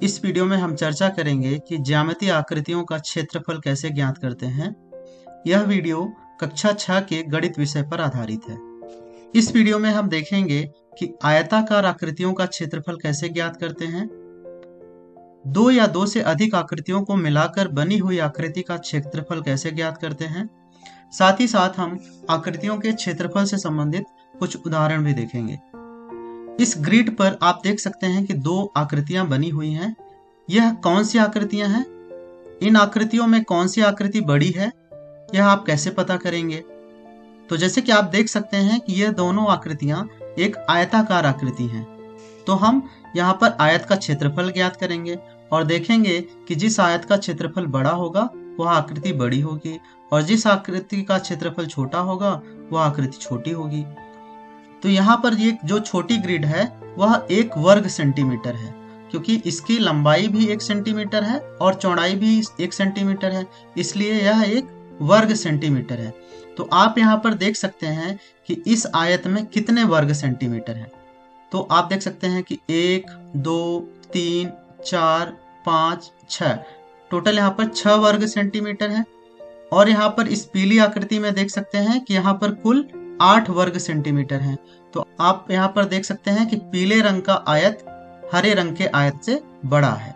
इस वीडियो में हम चर्चा करेंगे कि ज्यामितीय आकृतियों का क्षेत्रफल कैसे ज्ञात करते हैं। यह वीडियो कक्षा 6 के गणित विषय पर आधारित है। इस वीडियो में हम देखेंगे कि आयताकार आकृतियों का क्षेत्रफल कैसे ज्ञात करते हैं, दो या दो से अधिक आकृतियों को मिलाकर बनी हुई आकृति का क्षेत्रफल कैसे ज्ञात करते हैं। साथ ही साथ हम आकृतियों के क्षेत्रफल से संबंधित कुछ उदाहरण भी देखेंगे। इस ग्रिड पर आप देख सकते हैं कि दो आकृतियां बनी हुई हैं। यह कौन सी आकृतियां हैं? इन आकृतियों में कौन सी आकृति बड़ी है, यह आप कैसे पता करेंगे? तो जैसे कि आप देख सकते हैं कि यह दोनों आकृतियां एक आयताकार आकृति हैं। तो हम यहाँ पर आयत का क्षेत्रफल ज्ञात करेंगे और देखेंगे कि जिस आयत का क्षेत्रफल बड़ा होगा वह आकृति बड़ी होगी और जिस आकृति का क्षेत्रफल छोटा होगा वह आकृति छोटी होगी। तो यहाँ पर ये जो छोटी ग्रिड है वह 1 वर्ग सेंटीमीटर है, क्योंकि इसकी लंबाई भी 1 सेंटीमीटर है और चौड़ाई भी 1 सेंटीमीटर है, इसलिए यह 1 वर्ग सेंटीमीटर है। तो आप यहाँ पर देख सकते हैं कि इस आयत में कितने वर्ग सेंटीमीटर हैं। तो आप देख सकते हैं कि 1, 2, 3, 4, 5, 6, टोटल यहाँ पर 6 वर्ग सेंटीमीटर है। और यहाँ पर इस पीली आकृति में देख सकते हैं कि यहाँ पर कुल 8 वर्ग सेंटीमीटर हैं। तो आप यहाँ पर देख सकते हैं कि पीले रंग का आयत हरे रंग के आयत से बड़ा है।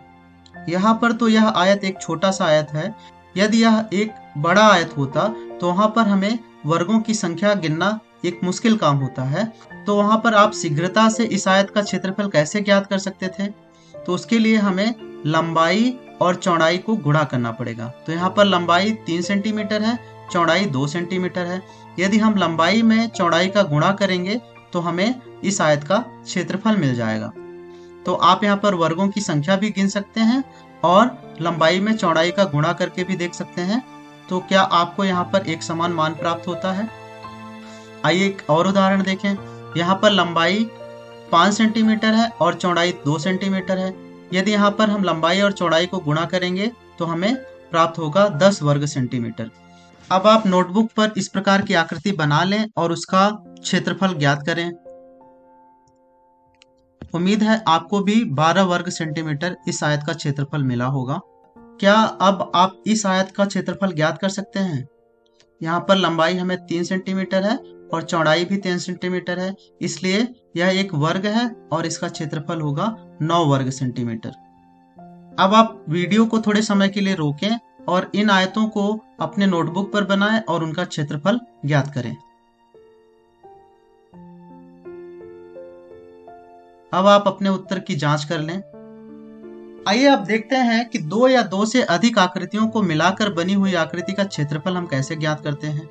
यहाँ पर तो यह आयत एक छोटा सा आयत है। यदि यह एक बड़ा आयत होता तो वहाँ पर हमें वर्गों की संख्या गिनना एक मुश्किल काम होता है। तो वहाँ पर आप शीघ्रता से इस आयत का क्षेत्रफल कैसे ज्ञात कर सकते थे? तो उसके लिए हमें लंबाई और चौड़ाई को गुणा करना पड़ेगा। तो यहाँ पर लंबाई 3 सेंटीमीटर है, चौड़ाई 2 सेंटीमीटर है। यदि हम लंबाई में चौड़ाई का गुणा करेंगे तो हमें इस आयत का क्षेत्रफल मिल जाएगा। तो आप यहाँ पर वर्गों की संख्या भी गिन सकते हैं और लंबाई में चौड़ाई का गुणा करके भी देख सकते हैं। तो क्या आपको यहाँ पर एक समान मान प्राप्त होता है? आइए एक और उदाहरण देखें। यहाँ पर लंबाई 5 सेंटीमीटर है और चौड़ाई 2 सेंटीमीटर है। यदि यहाँ पर हम लंबाई और चौड़ाई को गुणा करेंगे तो हमें प्राप्त होगा 10 वर्ग सेंटीमीटर। अब आप नोटबुक पर इस प्रकार की आकृति बना लें और उसका क्षेत्रफल ज्ञात करें। उम्मीद है आपको भी 12 वर्ग सेंटीमीटर इस आयत का क्षेत्रफल मिला होगा। क्या अब आप इस आयत का क्षेत्रफल ज्ञात कर सकते हैं? यहाँ पर लंबाई हमें 3 सेंटीमीटर है और चौड़ाई भी 3 सेंटीमीटर है, इसलिए यह एक वर्ग है और इसका क्षेत्रफल होगा 9 वर्ग सेंटीमीटर। अब आप वीडियो को थोड़े समय के लिए रोकें और इन आयतों को अपने नोटबुक पर बनाएं और उनका क्षेत्रफल ज्ञात करें। अब आप अपने उत्तर की जांच कर लें। आइए अब देखते हैं कि दो या दो से अधिक आकृतियों को मिलाकर बनी हुई आकृति का क्षेत्रफल हम कैसे ज्ञात करते हैं।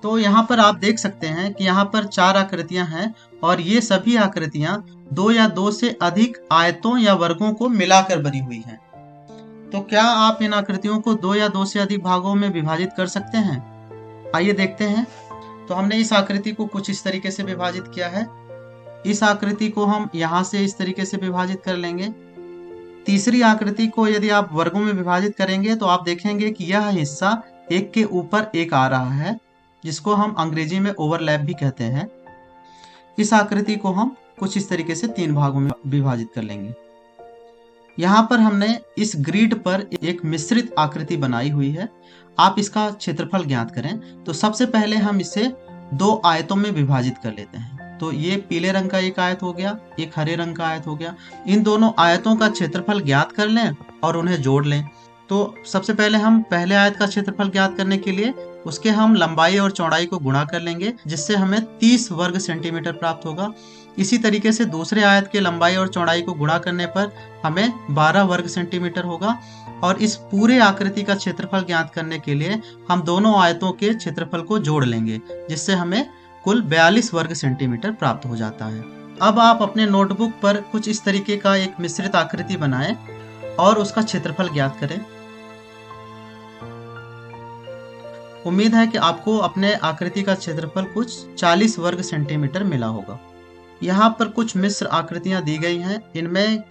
तो यहाँ पर आप देख सकते हैं कि यहाँ पर 4 आकृतियां हैं और ये सभी आकृतियां दो या दो से अधिक आयतों या वर्गों को मिलाकर बनी हुई हैं। तो क्या आप इन आकृतियों को दो या दो से अधिक भागों में विभाजित कर सकते हैं? आइए देखते हैं। तो हमने इस आकृति को कुछ इस तरीके से विभाजित किया है। इस आकृति को हम यहाँ से इस तरीके से विभाजित कर लेंगे। तीसरी आकृति को यदि आप वर्गों में विभाजित करेंगे तो आप देखेंगे कि यह हिस्सा एक के ऊपर एक आ रहा है, जिसको हम अंग्रेजी में ओवरलैप भी कहते हैं। इस आकृति को हम कुछ इस तरीके से 3 भागों में विभाजित कर लेंगे। यहाँ पर हमने इस ग्रिड पर एक मिश्रित आकृति बनाई हुई है। आप इसका क्षेत्रफल ज्ञात करें। तो सबसे पहले हम इसे 2 आयतों में विभाजित कर लेते हैं। तो ये पीले रंग का एक आयत हो गया, एक हरे रंग का आयत हो गया। इन दोनों आयतों का क्षेत्रफल ज्ञात कर लें और उन्हें जोड़ लें। तो सबसे पहले हम पहले आयत का क्षेत्रफल ज्ञात करने के लिए उसके हम लंबाई और चौड़ाई को गुणा कर लेंगे, जिससे हमें 30 वर्ग सेंटीमीटर प्राप्त होगा। इसी तरीके से दूसरे आयत के लंबाई और चौड़ाई को गुणा करने पर हमें 12 वर्ग सेंटीमीटर होगा। और इस पूरे आकृति का क्षेत्रफल ज्ञात करने के लिए हम दोनों आयतों के क्षेत्रफल को जोड़ लेंगे, जिससे हमें कुल 42 वर्ग सेंटीमीटर प्राप्त हो जाता है। अब आप अपने नोटबुक पर कुछ इस तरीके का एक मिश्रित आकृति बनाएं और उसका क्षेत्रफल ज्ञात करें। उम्मीद है कि आपको अपने आकृति का क्षेत्रफल कुछ 40 वर्ग सेंटीमीटर मिला होगा। यहाँ पर कुछ मिश्र आकृतियां दी गई हैं। इनमें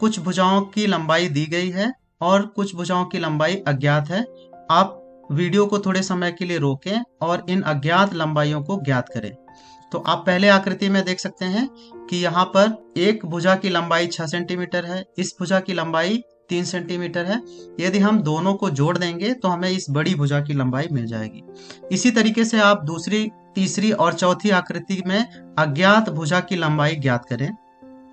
कुछ भुजाओं की लंबाई दी गई है और कुछ भुजाओं की लंबाई अज्ञात है। आप वीडियो को थोड़े समय के लिए रोकें और इन अज्ञात लंबाइयों को ज्ञात करें। तो आप पहले आकृति में देख सकते हैं कि यहाँ पर एक भुजा की लंबाई 6 सेंटीमीटर है, इस भुजा की लंबाई 3 सेंटीमीटर है। यदि हम दोनों को जोड़ देंगे तो हमें इस बड़ी भुजा की लंबाई मिल जाएगी। इसी तरीके से आप दूसरी, तीसरी और चौथी आकृति में अज्ञात भुजा की लंबाई ज्ञात करें।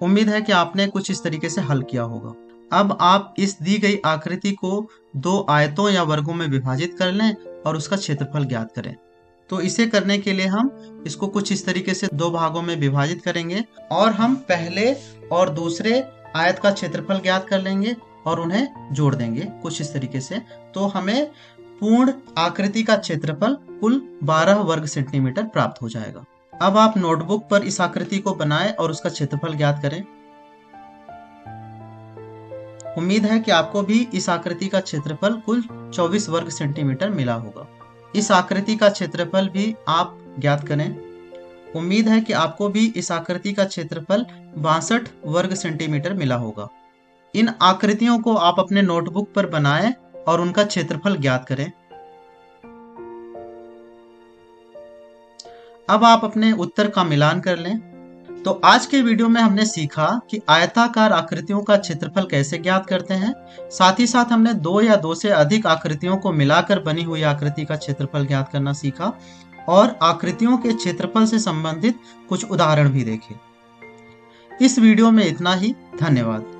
उम्मीद है कि आपने कुछ इस तरीके से हल किया होगा। अब आप इस दी गई आकृति को दो आयतों या वर्गों में विभाजित कर लें और उसका क्षेत्रफल ज्ञात करें। तो इसे करने के लिए हम इसको कुछ इस तरीके से दो भागों में विभाजित करेंगे और हम पहले और दूसरे आयत का क्षेत्रफल ज्ञात कर लेंगे और उन्हें जोड़ देंगे कुछ इस तरीके से। तो हमें पूर्ण आकृति का क्षेत्रफल कुल 12 वर्ग सेंटीमीटर प्राप्त हो जाएगा। अब आप नोटबुक पर इस आकृति को बनाएं और उसका क्षेत्रफल ज्ञात करें। उम्मीद है कि आपको भी इस आकृति का क्षेत्रफल कुल 24 वर्ग सेंटीमीटर मिला होगा। इस आकृति का क्षेत्रफल भी आप ज्ञात करें। उम्मीद है कि आपको भी इस आकृति का क्षेत्रफल 62 वर्ग सेंटीमीटर मिला होगा। इन आकृतियों को आप अपने नोटबुक पर बनाएं और उनका क्षेत्रफल ज्ञात करें। अब आप अपने उत्तर का मिलान कर लें। तो आज के वीडियो में हमने सीखा कि आयताकार आकृतियों का क्षेत्रफल कैसे ज्ञात करते हैं। साथ ही साथ हमने दो या दो से अधिक आकृतियों को मिलाकर बनी हुई आकृति का क्षेत्रफल ज्ञात करना सीखा और आकृतियों के क्षेत्रफल से संबंधित कुछ उदाहरण भी देखे। इस वीडियो में इतना ही। धन्यवाद।